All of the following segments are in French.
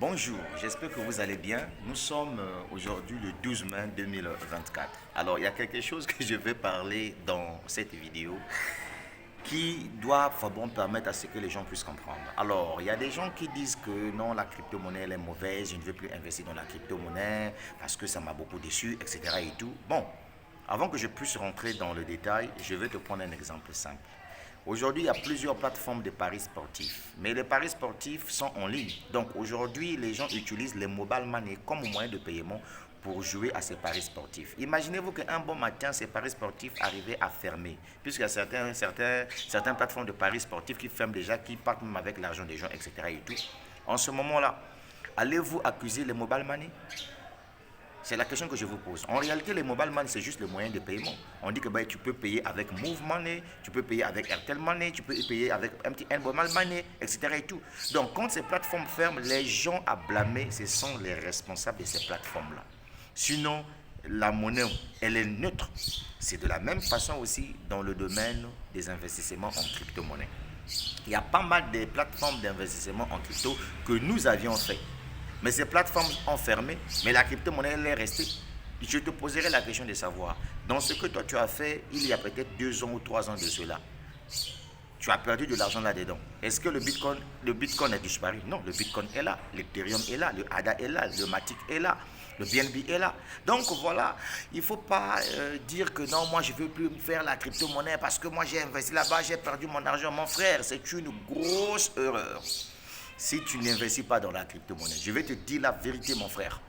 Bonjour, j'espère que vous allez bien. Nous sommes aujourd'hui le 12 mai 2024. Alors, il y a quelque chose que je vais parler dans cette vidéo qui doit vraiment permettre à ce que les gens puissent comprendre. Alors, il y a des gens qui disent que non, la crypto-monnaie elle est mauvaise, je ne veux plus investir dans la crypto-monnaie parce que ça m'a beaucoup déçu, etc. et tout. Bon, avant que je puisse rentrer dans le détail, je vais te prendre un exemple simple. Aujourd'hui, il y a plusieurs plateformes de paris sportifs, mais les paris sportifs sont en ligne. Donc aujourd'hui, les gens utilisent les mobile money comme moyen de paiement pour jouer à ces paris sportifs. Imaginez-vous qu'un bon matin, ces paris sportifs arrivaient à fermer, puisqu'il y a certaines plateformes de paris sportifs qui ferment déjà, qui partent même avec l'argent des gens, etc. et tout. En ce moment-là, allez-vous accuser les mobile money? C'est la question que je vous pose. En réalité, les mobile money, c'est juste le moyen de paiement. On dit que tu peux payer avec Move Money, tu peux payer avec Airtel Money, tu peux payer avec MTN Mobile Money, etc. et tout. Donc, quand ces plateformes ferment, les gens à blâmer, ce sont les responsables de ces plateformes-là. Sinon, la monnaie, elle est neutre. C'est de la même façon aussi dans le domaine des investissements en crypto-monnaie. Il y a pas mal de plateformes d'investissement en crypto que nous avions fait. Mais ces plateformes ont fermé, mais la crypto-monnaie, elle est restée. Je te poserai la question de savoir, dans ce que toi tu as fait il y a peut-être 2 ans ou 3 ans de cela, tu as perdu de l'argent là-dedans. Est-ce que le Bitcoin a disparu? Non, le Bitcoin est là, l'Ethereum est là, le ADA est là, le Matic est là, le BNB est là. Donc voilà, il ne faut pas dire que non, moi je ne veux plus faire la crypto-monnaie parce que moi j'ai investi là-bas, j'ai perdu mon argent. Mon frère, c'est une grosse erreur. Si tu n'investis pas dans la crypto-monnaie, je vais te dire la vérité, mon frère.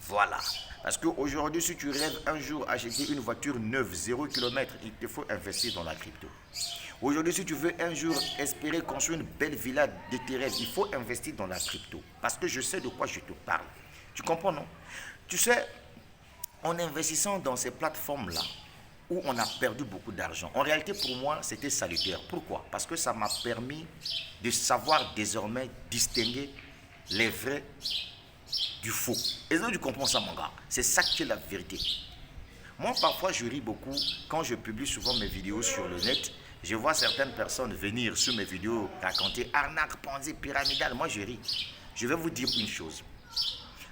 Voilà. Parce qu'aujourd'hui, si tu rêves un jour acheter une voiture neuve, 0 km, il te faut investir dans la crypto. Aujourd'hui, si tu veux un jour espérer construire une belle villa de tes rêves, il faut investir dans la crypto. Parce que je sais de quoi je te parle. Tu comprends, non? Tu sais, en investissant dans ces plateformes-là, où on a perdu beaucoup d'argent. En réalité, pour moi, c'était salutaire. Pourquoi? Parce que ça m'a permis de savoir désormais distinguer les vrais du faux. Et là, tu comprends ça, mon gars? C'est ça qui est la vérité. Moi, parfois, je ris beaucoup quand je publie souvent mes vidéos sur le net. Je vois certaines personnes venir sur mes vidéos raconter arnaque, ponzi, pyramidale. Moi, je ris. Je vais vous dire une chose.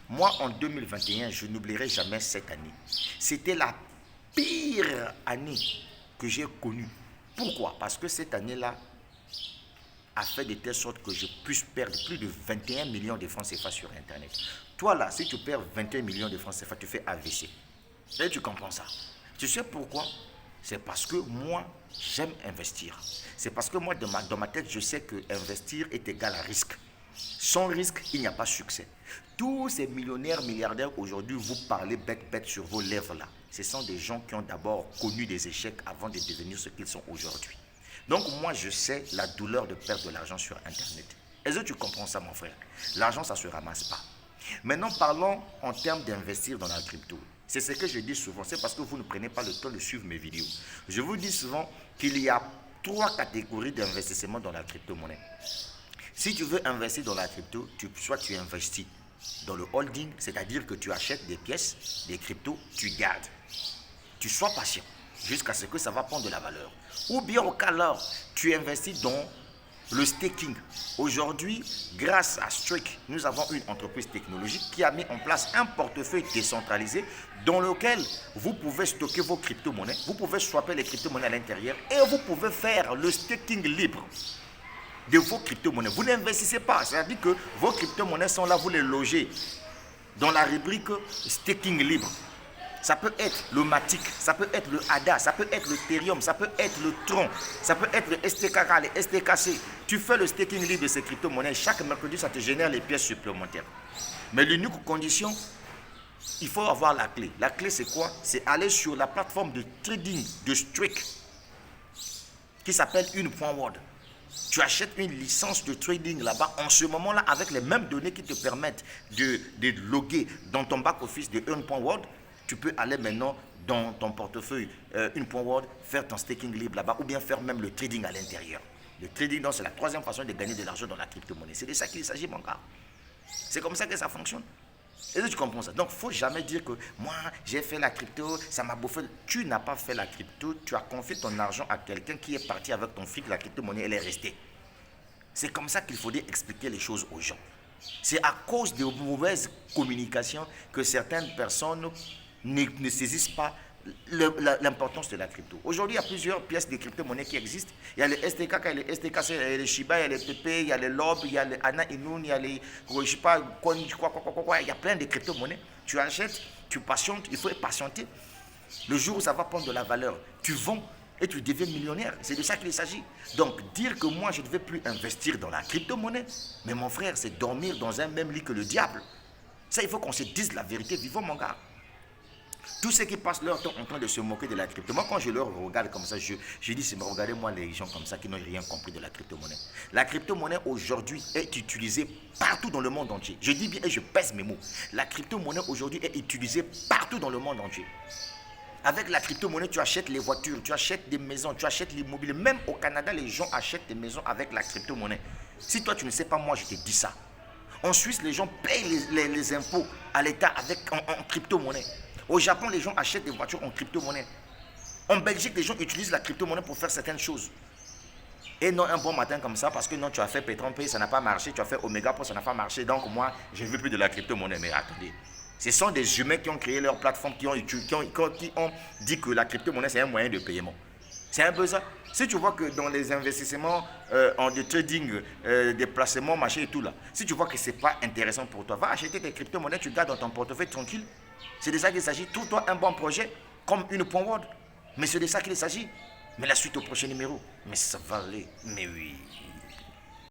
Moi, en 2021, je n'oublierai jamais cette année. C'était la pire année que j'ai connue. Pourquoi? Parce que cette année-là a fait de telle sorte que je puisse perdre plus de 21 millions de francs CFA sur Internet. Toi là, si tu perds 21 millions de francs CFA, tu fais AVC. Et tu comprends ça. Tu sais pourquoi? C'est parce que moi, j'aime investir. C'est parce que moi, dans ma tête, je sais que investir est égal à risque. Sans risque, il n'y a pas de succès. Tous ces millionnaires, milliardaires aujourd'hui, vous parlez bête sur vos lèvres là. Ce sont des gens qui ont d'abord connu des échecs avant de devenir ce qu'ils sont aujourd'hui. Donc moi, je sais la douleur de perdre de l'argent sur Internet. Est-ce que tu comprends ça, mon frère? L'argent, ça ne se ramasse pas. Maintenant, parlons en termes d'investir dans la crypto. C'est ce que je dis souvent. C'est parce que vous ne prenez pas le temps de suivre mes vidéos. Je vous dis souvent qu'il y a 3 catégories d'investissement dans la crypto-monnaie. Si tu veux investir dans la crypto, soit tu investis dans le holding, c'est-à-dire que tu achètes des pièces, des cryptos, tu gardes. Tu sois patient jusqu'à ce que ça va prendre de la valeur. Ou bien au cas alors, tu investis dans le staking. Aujourd'hui, grâce à Strike, nous avons une entreprise technologique qui a mis en place un portefeuille décentralisé dans lequel vous pouvez stocker vos crypto-monnaies, vous pouvez swapper les crypto-monnaies à l'intérieur et vous pouvez faire le staking libre de vos crypto-monnaies. Vous n'investissez pas, c'est-à-dire que vos crypto-monnaies sont là, vous les logez dans la rubrique staking libre. Ça peut être le Matic, ça peut être le ADA, ça peut être le Ethereum, ça peut être le Tron, ça peut être le STKK, le STKC. Tu fais le staking libre de ces crypto-monnaies, chaque mercredi, ça te génère les pièces supplémentaires. Mais l'unique condition, il faut avoir la clé. La clé, c'est quoi? C'est aller sur la plateforme de trading de Strike qui s'appelle Une.world. Tu achètes une licence de trading là-bas en ce moment-là avec les mêmes données qui te permettent de loguer dans ton back-office de Une.world. Tu peux aller maintenant dans ton portefeuille Une.world, faire ton staking libre là-bas ou bien faire même le trading à l'intérieur. Le trading, c'est la 3e façon de gagner de l'argent dans la crypto-monnaie. C'est de ça qu'il s'agit, mon gars. C'est comme ça que ça fonctionne. Est-ce que tu comprends ça? Donc, il ne faut jamais dire que moi, j'ai fait la crypto, ça m'a bouffé. Tu n'as pas fait la crypto, tu as confié ton argent à quelqu'un qui est parti avec ton fric, la crypto-monnaie, elle est restée. C'est comme ça qu'il faut expliquer les choses aux gens. C'est à cause de mauvaises communications que certaines personnes ne saisissent pas l'importance de la crypto. Aujourd'hui, il y a plusieurs pièces de crypto-monnaie qui existent. Il y a les STK, il y a les STK, il y a les Shiba, il y a les PP, il y a les LOB, il y a les Ana Inoun, il y a les, je sais pas, il y a plein de crypto-monnaies. Tu achètes, tu patientes, il faut patienter. Le jour où ça va prendre de la valeur, tu vends et tu deviens millionnaire. C'est de ça qu'il s'agit. Donc, dire que moi, je ne vais plus investir dans la crypto-monnaie, mais mon frère, c'est dormir dans un même lit que le diable. Ça, il faut qu'on se dise la vérité. Vivons, mon gars. Tous ceux qui passent leur temps en train de se moquer de la crypto, moi quand je leur regarde comme ça, je dis, regardez-moi les gens comme ça qui n'ont rien compris de la crypto-monnaie. La crypto-monnaie aujourd'hui est utilisée partout dans le monde entier. Je dis bien et je pèse mes mots. La crypto-monnaie aujourd'hui est utilisée partout dans le monde entier. Avec la crypto-monnaie, tu achètes les voitures, tu achètes des maisons, tu achètes l'immobilier. Même au Canada, les gens achètent des maisons avec la crypto-monnaie. Si toi tu ne sais pas, moi je te dis ça. En Suisse, les gens payent les impôts à l'État en crypto-monnaie. Au Japon, les gens achètent des voitures en crypto-monnaie. En Belgique, les gens utilisent la crypto-monnaie pour faire certaines choses. Et non, un bon matin comme ça, parce que non, tu as fait Petron Pay, ça n'a pas marché, tu as fait Omega Pro, ça n'a pas marché, donc moi, je ne veux plus de la crypto-monnaie. Mais attendez, ce sont des humains qui ont créé leur plateforme, qui ont dit que la crypto-monnaie, c'est un moyen de paiement. C'est un peu ça. Si tu vois que dans les investissements en de trading, des placements, machin et tout là, si tu vois que ce n'est pas intéressant pour toi, va acheter tes crypto-monnaies, tu gardes dans ton portefeuille tranquille. C'est de ça qu'il s'agit. Trouve-toi un bon projet, comme une Powerword. Mais c'est de ça qu'il s'agit. Mais la suite au prochain numéro. Mais ça va aller. Mais oui.